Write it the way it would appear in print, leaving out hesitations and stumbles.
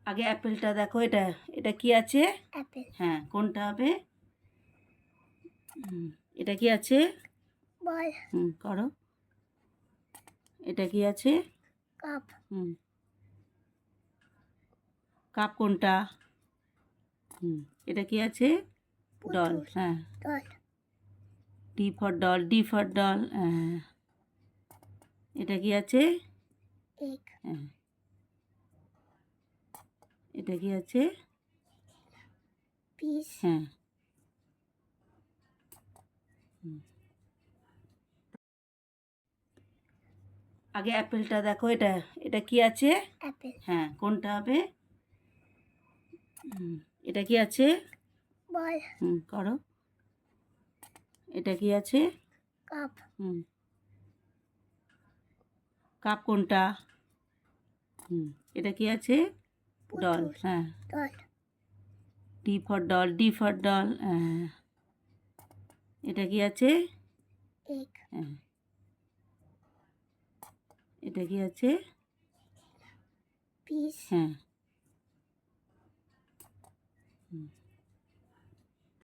আগে অ্যাপেলটা দেখো, এটা এটা কি আছে? অ্যাপেল। হ্যাঁ, কোনটা হবে? এটা কি আছে? বল। করো। এটা কি আছে? কাপ। কাপ কোনটা? এটা কি আছে? ডল। পুতুল। হ্যাঁ, doll. D for doll, D for doll. এটা কি আছে? এগ। হ্যাঁ, এটা কি আছে? পিস। হ্যাঁ। আগে অ্যাপেলটা দেখো, এটা এটা কি আছে? অ্যাপেল। হ্যাঁ, কোনটা হবে? এটা কি আছে? বল। করো। এটা কি আছে? কাপ। কাপ কোনটা? এটা কি আছে? ডল। পুতুল। হ্যাঁ, doll. D for doll, D for doll. এটা কি আছে? এগ। হ্যাঁ, এটা কি আছে? পিস। হ্যাঁ।